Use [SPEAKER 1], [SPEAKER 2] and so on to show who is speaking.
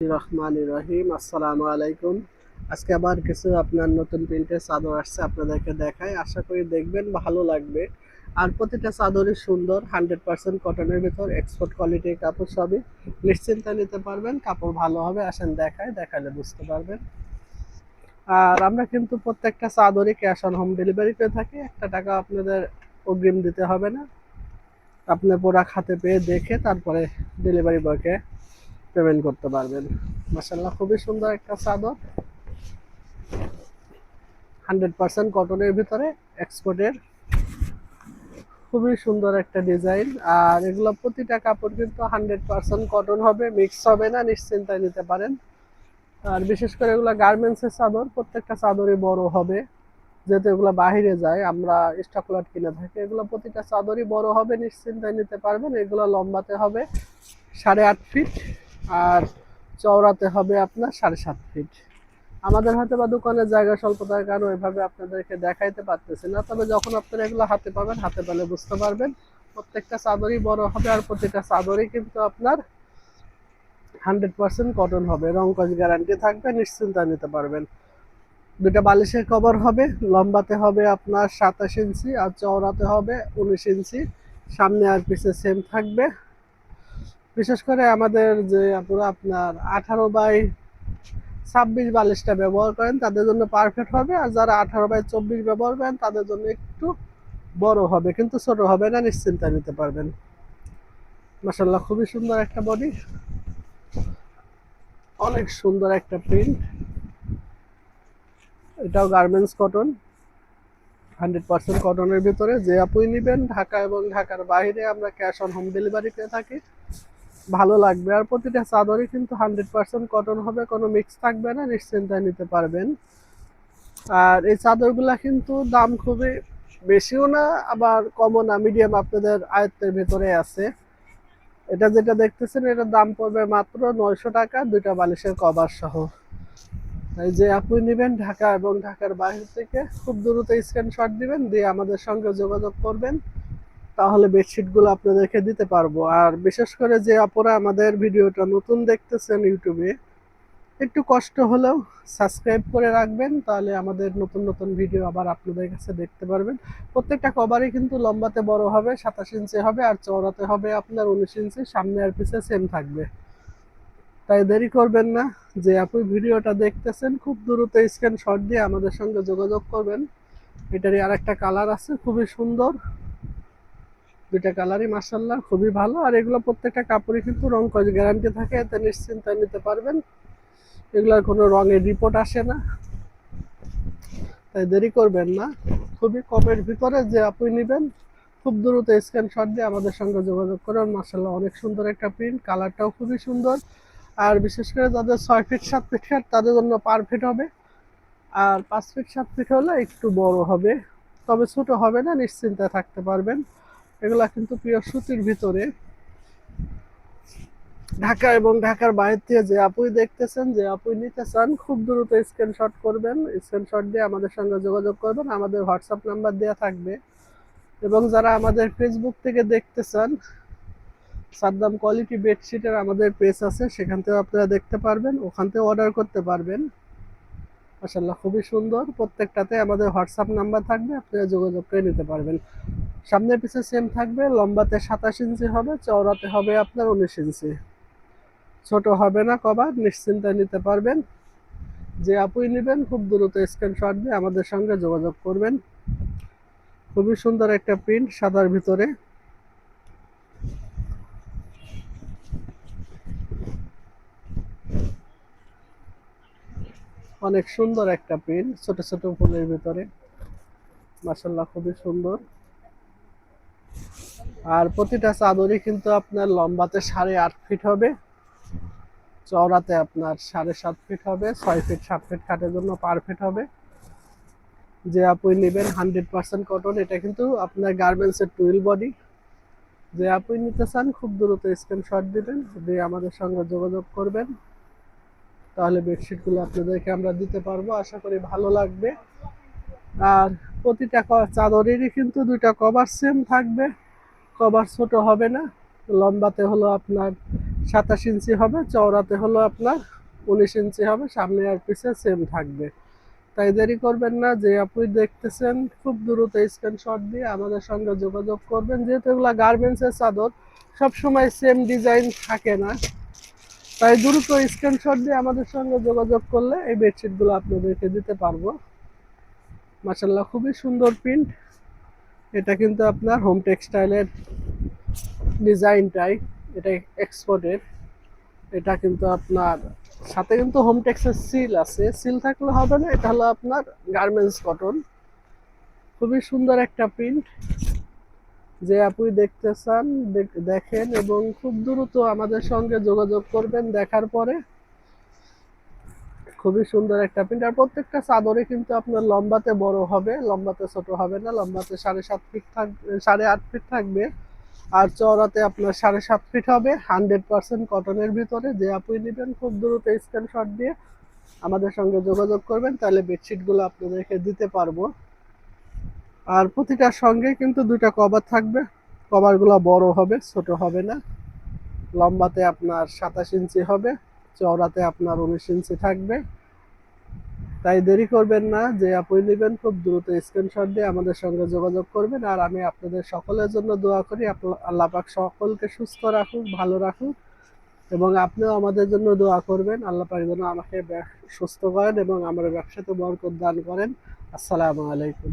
[SPEAKER 1] রহমানির রহিম, আসসালামু আলাইকুম। আজকে আবার কিছু আপনার নতুন প্রিন্টের চাদর আসছে, আপনাদেরকে দেখাই। আশা করি দেখবেন, ভালো লাগবে। আর প্রতিটা চাদরই সুন্দর, 100% কটনের ভিতর, এক্সপোর্ট কোয়ালিটির কাপড়। সবই নিশ্চিন্তে নিতে পারবেন, কাপড় ভালো হবে। আসেন দেখাই, দেখালে বুঝতে পারবেন। আর আমরা কিন্তু প্রত্যেকটা চাদরই ক্যাশ অন হোম ডেলিভারি করে থাকি। একটা টাকা আপনাদের অগ্রিম দিতে হবে না। আপনি প্রোডাক্ট হাতে পেয়ে দেখে তারপরে ডেলিভারি বয়কে পেমেন্ট করতে পারবেন। মাশাআল্লাহ, খুবই সুন্দর একটা চাদর, 100% কটনের ভিতরে, এক্সপোর্টের। খুবই সুন্দর একটা ডিজাইন। আর এগুলো প্রতিটা কাপড় কিন্তু 100% কটন হবে, মিক্স হবে না, নিশ্চিন্তায় নিতে পারেন। আর বিশেষ করে এগুলো গার্মেন্টসের চাদর, প্রত্যেকটা চাদরই বড় হবে। যেহেতু এগুলো বাহিরে যায়, আমরা স্টক লট কিনে থাকি, এগুলো প্রতিটা চাদরই বড় হবে, নিশ্চিন্তায় নিতে পারবেন। এগুলো লম্বাতে হবে 8.5 ফিট, আর চওড়াতে হবে আপনার 7.5 ফিট। আমাদের হাতে বা দোকানের জায়গা স্বল্পতার কারণে ওইভাবে আপনাদেরকে দেখাইতে পারতেছি না, তবে যখন আপনারা এগুলো হাতে পাবেন, হাতে পেলে বুঝতে পারবেন। প্রত্যেকটা চাদরই বড় হবে, আর প্রতিটা চাদরই কিন্তু আপনার 100% কটন হবে, রং কস গ্যারান্টি থাকবে, নিশ্চিন্তা নিতে পারবেন। দুটা বালিশের কভার হবে, লম্বাতে হবে আপনার 27 ইঞ্চি, আর চওড়াতে হবে 19 ইঞ্চি। সামনে আর পিছে সেম থাকবে। বিশেষ করে আমাদের যে আপনার 18/26 বালিশটা ব্যবহার করেন, তাদের জন্য পারফেক্ট হবে। আর যারা 18/24 ব্যবহার করেন, তাদের জন্য একটু বড় হবে, কিন্তু ছোট হবে না, নিশ্চিন্তা নিতে পারবেন। মাশাআল্লাহ, খুবই সুন্দর একটা বডি, অনেক সুন্দর একটা প্রিন্ট। এটাও গার্মেন্টস কটন, 100% কটনের ভিতরে। যে আপুই নেবেন, ঢাকা এবং ঢাকার বাইরে আমরা ক্যাশ অন হোম ডেলিভারি করে থাকি। ভালো লাগবে। আর প্রতিটা চাদরই কিন্তু 100% কটন হবে, কোনো মিক্স থাকবে না, নিশ্চিন্তায় নিতে পারবেন। আর এই চাদরগুলা কিন্তু দাম খুবই বেশিও না, আবার কমও না, মিডিয়াম, আপনাদের আয়ত্তের ভেতরে আছে। এটা যেটা দেখতেছেন, এটার দাম পড়বে মাত্র 900 টাকা, দুইটা বালিশের কভার সহ। এই যে আপনি নেবেন ঢাকা এবং ঢাকার বাইরে থেকে, খুব দ্রুত স্ক্রিনশট দিবেন, দিয়ে আমাদের সঙ্গে যোগাযোগ করবেন। তাহলে বেডশিটগুলো আপনাদেরকে দিতে পারবো। আর বিশেষ করে যে আপনারা আমাদের ভিডিওটা নতুন দেখতেছেন ইউটিউবে, একটু কষ্ট হলেও সাবস্ক্রাইব করে রাখবেন, তাহলে আমাদের নতুন নতুন ভিডিও আবার আপনাদের কাছে দেখতে পারবেন। প্রত্যেকটা কভারই কিন্তু লম্বাতে বড় হবে, 27 ইঞ্চি হবে, আর চওড়াতে হবে আপনার 19 ইঞ্চি। সামনে আর পিছে সেম থাকবে। তাই দেরি করবেন না। যে আপনি ভিডিওটা দেখতেছেন, খুব দ্রুত স্ক্রিনশট দিয়ে আমাদের সঙ্গে যোগাযোগ করবেন। এটারই আর একটা কালার আছে, খুবই সুন্দর। দুইটা কালারই মাশাআল্লাহ খুবই ভালো। আর এগুলো প্রত্যেকটা কাপড়ই কিন্তু রং কস গ্যারান্টি থাকে, এতে নিশ্চিন্তায় নিতে পারবেন। এগুলোর কোনো রঙের রিপোর্ট আসে না। তাই দেরি করবেন না। খুবই কমের ভিতরে যে আপনি নেবেন, খুব দ্রুত স্ক্রিনশট দিয়ে আমাদের সঙ্গে যোগাযোগ করুন। মাশাআল্লাহ, অনেক সুন্দর একটা প্রিন্ট, কালারটাও খুবই সুন্দর। আর বিশেষ করে যাদের 6 ফিট 7 ফিট খাট, তাদের জন্য পারফেক্ট হবে। আর 5 ফিট 7 ফিট হলে একটু বড় হবে, তবে ছোট হবে না, নিশ্চিন্তায় থাকতে পারবেন। এগুলা কিন্তু পিওর সুতির ভিতরে। ঢাকা এবং ঢাকার বাইরে থেকে যে আপুই দেখতেছেন, যে আপুই নিতে চান, খুব দ্রুত স্ক্রিনশট করবেন। স্ক্রিনশট দিয়ে আমাদের সঙ্গে যোগাযোগ করবেন, আমাদের হোয়াটসঅ্যাপ নাম্বার দেওয়া থাকবে। এবং যারা আমাদের ফেসবুক থেকে দেখতেছেন, সাদ্দাম কোয়ালিটি বেডশিটের আমাদের পেজ আছে, সেখান থেকেও আপনারা দেখতে পারবেন, ওখান থেকে অর্ডার করতে পারবেন। মাশাআল্লাহ, খুবই সুন্দর। প্রত্যেকটাতে আমাদের হোয়াটসঅ্যাপ নাম্বার থাকবে, আপনারা যোগাযোগ করে নিতে পারবেন। সামনে পিছে সেম থাকবে, লম্বাতে 27 ইঞ্চি হবে, চওড়াতে হবে আপনার 19 ইঞ্চি। ছোট হবে না কভার, নিশ্চিন্তায় নিতে পারবেন। যে আপুই নেবেন, খুব দ্রুত স্ক্রিনশট দিয়ে আমাদের সঙ্গে যোগাযোগ করবেন। খুবই সুন্দর একটা প্রিন্ট, সাদার ভিতরে। অনেক সুন্দর একটা প্রিন্ট, ছোট ছোট ফুলের ভিতরে। মাশাআল্লাহ, খুবই সুন্দর। আর প্রতিটা চাদরই কিন্তু আপনার লম্বাতে 8.5 ফিট হবে, চওড়াতে আপনার 7.5 ফিট হবে। 6 ফিট 7 ফিট খাটের জন্য পারফেক্ট হবে। যে আপনি নেবেন 100% কটন, এটা কিন্তু আপনার গার্মেন্টসের টুইল বডি। যে আপনি নিতে চান, খুব দ্রুত স্ক্রিনশট দিবেন, দিয়ে আমাদের সঙ্গে যোগাযোগ করবেন। তাহলে বেডশিটগুলো আপনাদেরকে আমরা দিতে পারবো, আশা করি ভালো লাগবে। আর প্রতিটা চাদরেরই কিন্তু দুইটা কভার সেম থাকবে, কভার ছোট হবে না। লম্বাতে হলো আপনার 27 ইঞ্চি হবে, চওড়াতে হলো আপনার 19 ইঞ্চি হবে, সামনে আর পিছে সেম থাকবে। তাই দেরি করবেন না, যে আপনি দেখতেছেন খুব দ্রুত স্ক্রিনশট দিয়ে আমাদের সঙ্গে যোগাযোগ করবেন, যেহেতু এগুলা গার্মেন্টসের চাদর সবসময় সেম ডিজাইন থাকে না, তাই দ্রুত স্ক্রিনশট দিয়ে আমাদের সঙ্গে যোগাযোগ করলে এই বেডশিটগুলো আপনাদেরকে দিতে পারবো। মাশাআল্লাহ, খুবই সুন্দর প্রিন্ট। এটা কিন্তু আপনার হোম টেক্সটাইলের ডিজাইনটাই, এটা এক্সপোর্টের। এটা কিন্তু আপনার সাথে কিন্তু হোম টেক্সের সিল আছে, সিল থাকলে হবে না, এটা হলো আপনার গার্মেন্টস কটন। খুবই সুন্দর একটা প্রিন্ট, যে আপনি দেখতে চান দেখেন এবং খুব দ্রুত আমাদের সঙ্গে যোগাযোগ করবেন দেখার পরে। খুবই সুন্দর একটা প্রিন্ট, আর প্রত্যেকটা চাদরে কিন্তু আপনার লম্বাতে বড় হবে, লম্বাতে ছোট হবে না। লম্বাতে 7.5 ফিট থাকবে, 8.5 ফিট থাকবে, আর চওড়াতে আপনার 7.5 ফিট হবে। 100% কটনের ভিতরে। যে আপনি নেবেন খুব দ্রুত স্ক্রিনশট দিয়ে আমাদের সঙ্গে যোগাযোগ করবেন, তাহলে বেডশিটগুলো আপনাদেরকে দিতে পারবো। আর প্রতিটার সঙ্গে কিন্তু 2টা কভার থাকবে, কভারগুলো বড় হবে, ছোট হবে না। লম্বাতে আপনার 27 ইঞ্চি হবে, চওড়াতে আপনার 19 ইঞ্চি থাকবে। তাই দেরি করবেন না, যে আপনি নেবেন খুব দ্রুত স্ক্রিনশট দিয়ে আমাদের সঙ্গে যোগাযোগ করবেন। আর আমি আপনাদের সকলের জন্য দোয়া করি, আল্লাহ পাক সকলকে সুস্থ রাখুক, ভালো রাখুক, এবং আপনিও আমাদের জন্য দোয়া করবেন, আল্লাহ পাক যেন আমাকে সুস্থ করেন এবং আমার ব্যবসাতে বরকত দান করেন। আসসালামু আলাইকুম।